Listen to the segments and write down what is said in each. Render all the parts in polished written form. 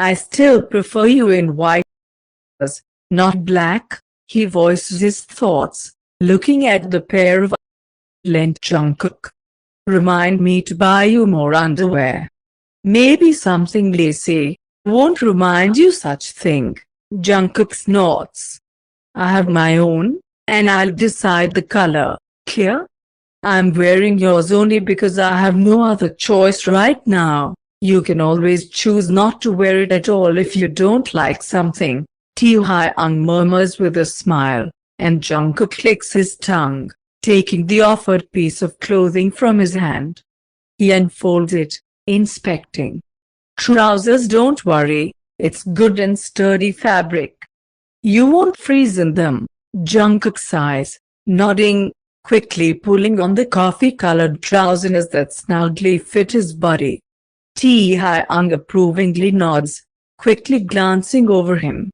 I still prefer you in white, not black. He voices his thoughts, looking at the pair of lent Jungkook. Remind me to buy you more underwear. Maybe something lacy. Won't remind you such thing. Jungkook snorts. I have my own, and I'll decide the color. Clear? I'm wearing yours only because I have no other choice right now. You can always choose not to wear it at all if you don't like something. Taehyung murmurs with a smile, and Jungkook clicks his tongue, taking the offered piece of clothing from his hand. He unfolds it, inspecting. Trousers, don't worry, it's good and sturdy fabric. You won't freeze in them. Jungkook sighs, nodding, quickly pulling on the coffee-colored trousers that snugly fit his body. Taehyung approvingly nods, quickly glancing over him.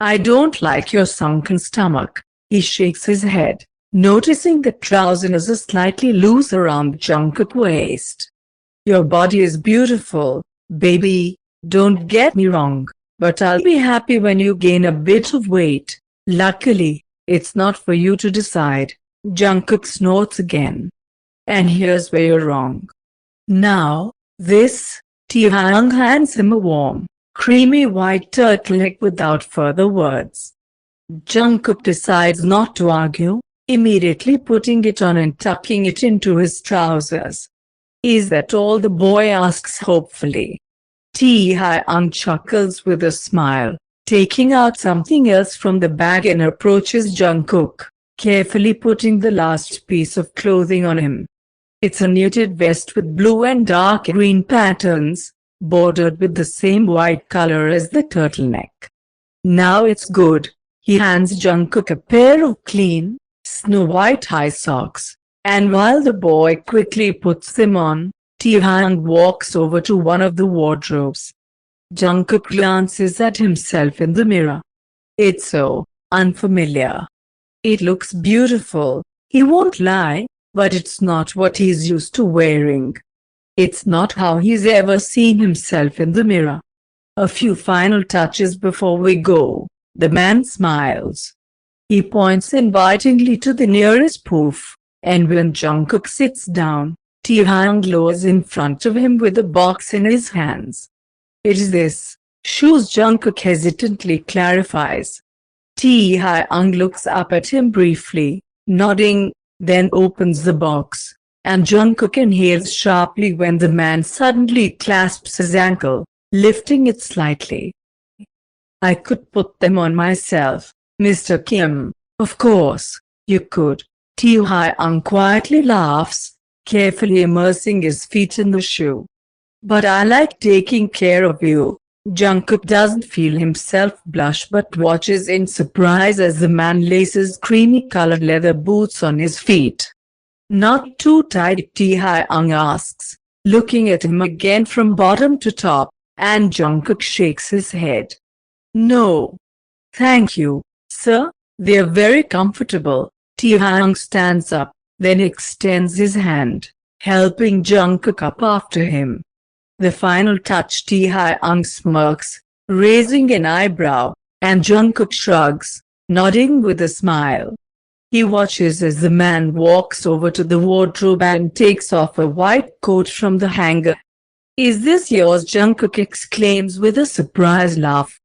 I don't like your sunken stomach. He shakes his head, noticing the trousers are slightly loose around Jungkook's waist. Your body is beautiful, baby, don't get me wrong, but I'll be happy when you gain a bit of weight. Luckily, it's not for you to decide. Jungkook snorts again. And here's where you're wrong. Now, this, Taehyung hands him a warm, creamy white turtleneck without further words. Jungkook decides not to argue, immediately putting it on and tucking it into his trousers. Is that all? the boy asks hopefully. Taehyung chuckles with a smile, taking out something else from the bag and approaches Jungkook, carefully putting the last piece of clothing on him. It's a knitted vest with blue and dark green patterns, bordered with the same white color as the turtleneck. Now it's good. He hands Jungkook a pair of clean, snow-white high socks, and while the boy quickly puts them on, Taehyung walks over to one of the wardrobes. Jungkook glances at himself in the mirror. It's so unfamiliar. It looks beautiful, he won't lie, but it's not what he's used to wearing. It's not how he's ever seen himself in the mirror. A few final touches before we go. The man smiles. He points invitingly to the nearest poof, and when Jungkook sits down, Taehyung lowers in front of him with a box in his hands. It is this, shoes, Jungkook hesitantly clarifies. Taehyung looks up at him briefly, nodding, then opens the box, and Jungkook inhales sharply when the man suddenly clasps his ankle, lifting it slightly. I could put them on myself, Mr. Kim. Of course, you could. Taehyung quietly laughs, carefully immersing his feet in the shoe. But I like taking care of you. Jungkook doesn't feel himself blush but watches in surprise as the man laces creamy-colored leather boots on his feet. Not too tight? Taehyung asks, looking at him again from bottom to top, and Jungkook shakes his head. No. Thank you, sir, they're very comfortable. Taehyung stands up, then extends his hand, helping Jungkook up after him. The final touch. Taehyung smirks, raising an eyebrow, and Jungkook shrugs, nodding with a smile. He watches as the man walks over to the wardrobe and takes off a white coat from the hanger. Is this yours? Jungkook exclaims with a surprised laugh.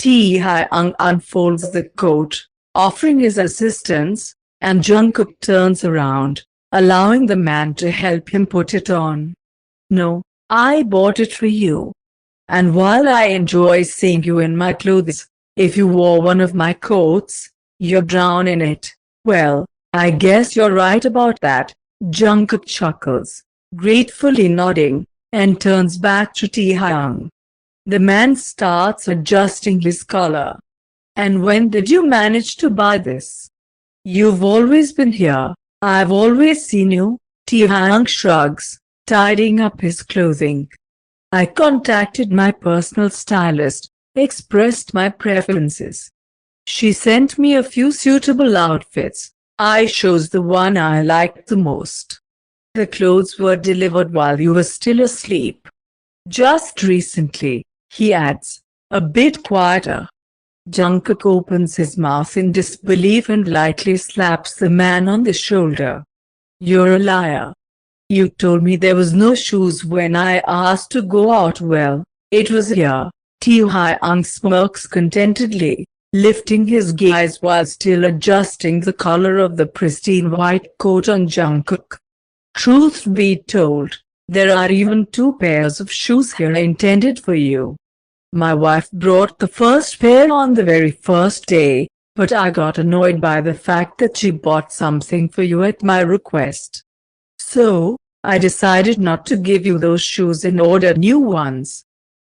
Taehyung unfolds the coat, offering his assistance, and Jungkook turns around, allowing the man to help him put it on. No, I bought it for you. And while I enjoy seeing you in my clothes, if you wore one of my coats, you'd drown in it. Well, I guess you're right about that. Jungkook chuckles, gratefully nodding, and turns back to Taehyung. The man starts adjusting his collar. And when did you manage to buy this? You've always been here. I've always seen you. Taehyung shrugs, tidying up his clothing. I contacted my personal stylist, expressed my preferences. She sent me a few suitable outfits. I chose the one I liked the most. The clothes were delivered while you were still asleep. Just recently, he adds, A bit quieter. Jungkook opens his mouth in disbelief and lightly slaps the man on the shoulder. You're a liar. You told me there was no shoes when I asked to go out. Well, it was here. Taehyung smirks contentedly, lifting his gaze while still adjusting the collar of the pristine white coat on Jungkook. Truth be told, there are even 2 pairs of shoes here intended for you. My wife brought the first pair on the very first day, but I got annoyed by the fact that she bought something for you at my request. So, I decided not to give you those shoes and ordered new ones.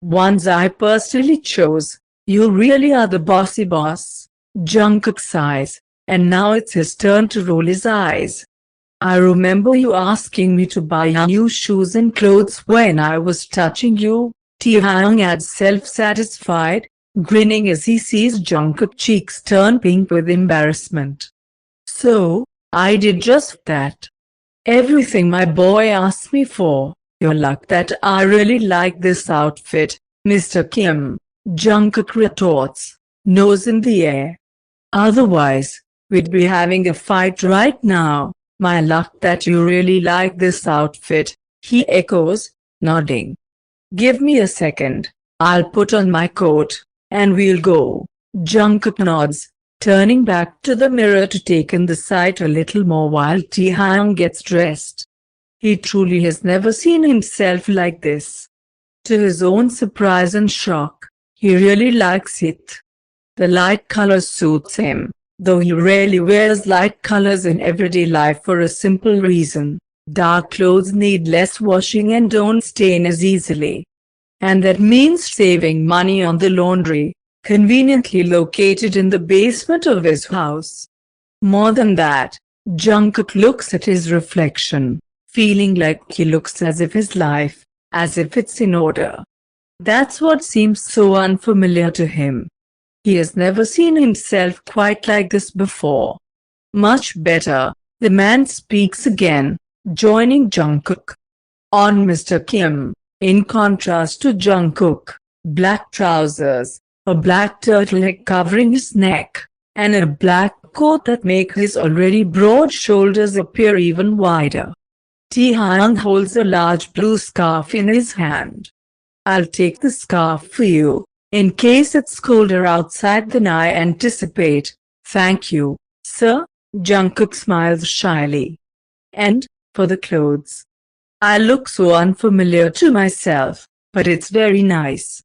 Ones I personally chose. You really are the bossy boss. Jungkook sighs, and now it's his turn to roll his eyes. I remember you asking me to buy you new shoes and clothes when I was touching you. Taehyung adds self-satisfied, grinning as he sees Jungkook's cheeks turn pink with embarrassment. So, I did just that. Everything my boy asked me for. Your luck that I really like this outfit, Mr. Kim. Jungkook retorts, nose in the air. Otherwise, we'd be having a fight right now. My luck that you really like this outfit, he echoes, nodding. Give me a second, I'll put on my coat, and we'll go. Jungkook nods, turning back to the mirror to take in the sight a little more while Taehyung gets dressed. He truly has never seen himself like this. To his own surprise and shock, he really likes it. The light color suits him, though he rarely wears light colors in everyday life for a simple reason. Dark clothes need less washing and don't stain as easily. And that means saving money on the laundry, conveniently located in the basement of his house. More than that, Jungkook looks at his reflection, feeling like he looks as if his life, as if it's in order. That's what seems so unfamiliar to him. He has never seen himself quite like this before. Much better, the man speaks again, joining Jungkook. On Mr. Kim, in contrast to Jungkook, black trousers, a black turtleneck covering his neck, and a black coat that makes his already broad shoulders appear even wider. Taehyung holds a large blue scarf in his hand. I'll take the scarf for you, in case it's colder outside than I anticipate. Thank you, sir. Jungkook smiles shyly. And, for the clothes. I look so unfamiliar to myself, but it's very nice.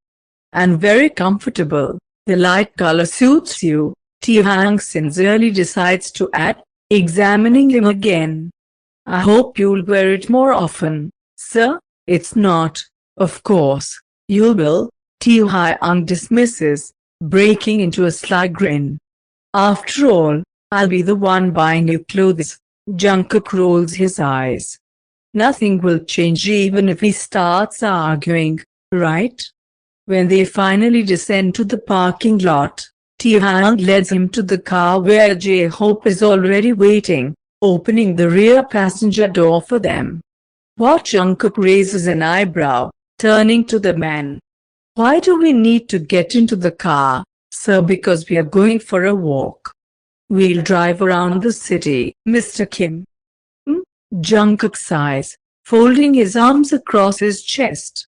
And very comfortable. The light color suits you, Taehyung sincerely decides to add, examining him again. I hope you'll wear it more often, sir. It's not, of course, you will, Taehyung dismisses, breaking into a sly grin. After all, I'll be the one buying you clothes. Jungkook rolls his eyes. Nothing will change even if he starts arguing, right? When they finally descend to the parking lot, Taehyung leads him to the car where J-Hope is already waiting, opening the rear passenger door for them. What? Jungkook raises an eyebrow, turning to the man. Why do we need to get into the car, sir? Because we are going for a walk. We'll drive around the city, Mr. Kim. Jungkook sighs, folding his arms across his chest.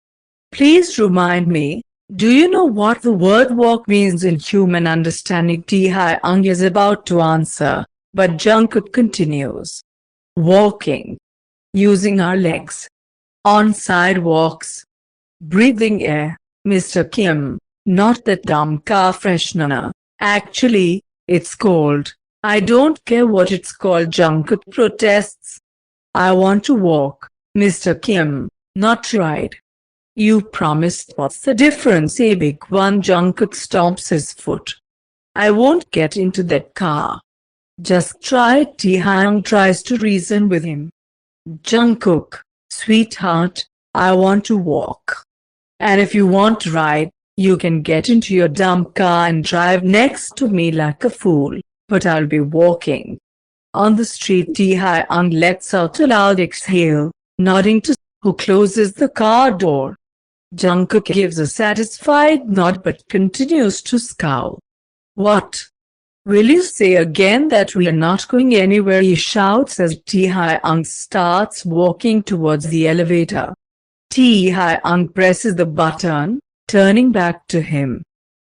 Please remind me, do you know what the word walk means in human understanding? Taehyung is about to answer, but Jungkook continues. Walking. Using our legs. On sidewalks. Breathing air, Mr. Kim, not that dumb car freshener. Actually, it's cold. I don't care what it's called, Jungkook protests. I want to walk, Mr. Kim, not ride. You promised. What's the difference, a big one? Jungkook stomps his foot. I won't get into that car. Just try it. Taehyung tries to reason with him. Jungkook, sweetheart, I want to walk. And if you want to ride, you can get into your dumb car and drive next to me like a fool, but I'll be walking. On the street, Taehyung lets out a loud exhale, nodding to who closes the car door. Jungkook gives a satisfied nod but continues to scowl. What? Will you say again that we are not going anywhere? He shouts as Taehyung starts walking towards the elevator. Taehyung presses the button, turning back to him.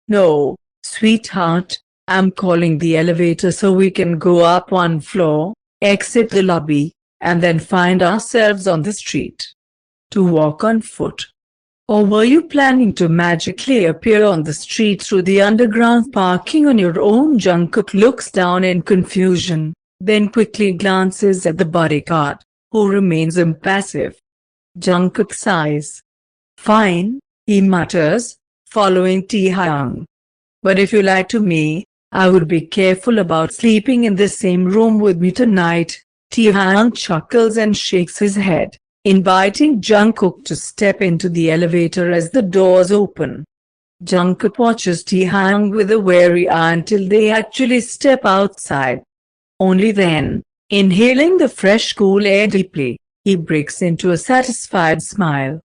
No, sweetheart, I'm calling the elevator so we can go up one floor, exit the lobby, and then find ourselves on the street. To walk on foot. Or were you planning to magically appear on the street through the underground parking on your own? Jungkook looks down in confusion, then quickly glances at the bodyguard, who remains impassive. Jungkook sighs. Fine, he mutters, following Taehyung. But if you lied to me, I would be careful about sleeping in the same room with me tonight. Taehyung chuckles and shakes his head, inviting Jungkook to step into the elevator as the doors open. Jungkook watches Taehyung with a wary eye until they actually step outside. Only then, inhaling the fresh cool air deeply, he breaks into a satisfied smile.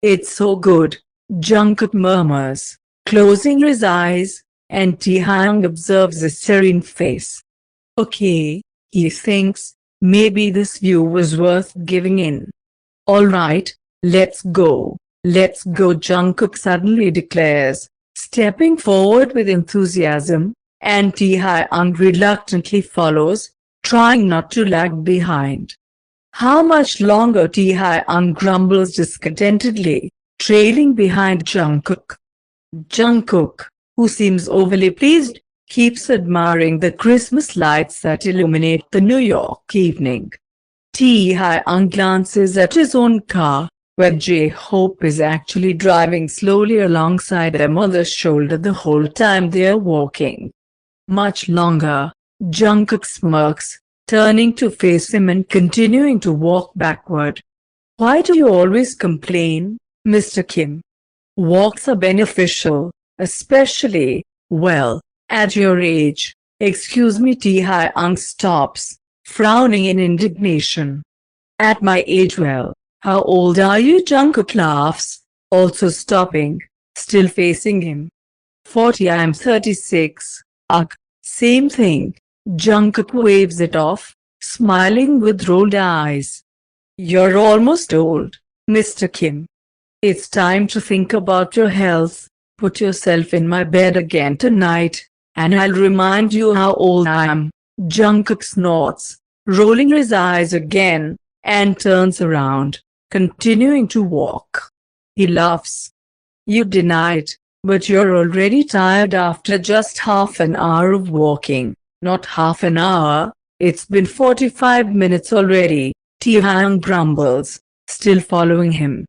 It's so good, Jungkook murmurs, closing his eyes, and Taehyung observes his serene face. Okay, he thinks, maybe this view was worth giving in. Alright, let's go, Jungkook suddenly declares, stepping forward with enthusiasm, and Taehyung reluctantly follows, trying not to lag behind. How much longer? Taehyung grumbles discontentedly, trailing behind Jungkook. Jungkook, who seems overly pleased, keeps admiring the Christmas lights that illuminate the New York evening. Taehyung glances at his own car, where J-Hope is actually driving slowly alongside them on the shoulder the whole time they are walking. Much longer, Jungkook smirks, turning to face him and continuing to walk backward. Why do you always complain, Mr. Kim? Walks are beneficial, especially, well, at your age. Excuse me. Taehyung stops, frowning in indignation. At my age? Well, how old are you? Jungkook laughs, also stopping, still facing him. 40. I'm 36. Ugh, same thing. Jungkook waves it off, smiling with rolled eyes. You're almost old, Mr. Kim. It's time to think about your health. Put yourself in my bed again tonight, and I'll remind you how old I am. Jungkook snorts, rolling his eyes again, and turns around, continuing to walk. He laughs. You deny it, but you're already tired after just half an hour of walking. Not half an hour, it's been 45 minutes already, Taehyung grumbles, still following him.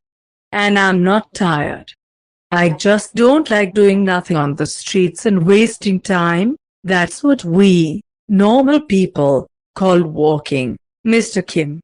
And I'm not tired. I just don't like doing nothing on the streets and wasting time. That's what we, normal people, call walking, Mr. Kim.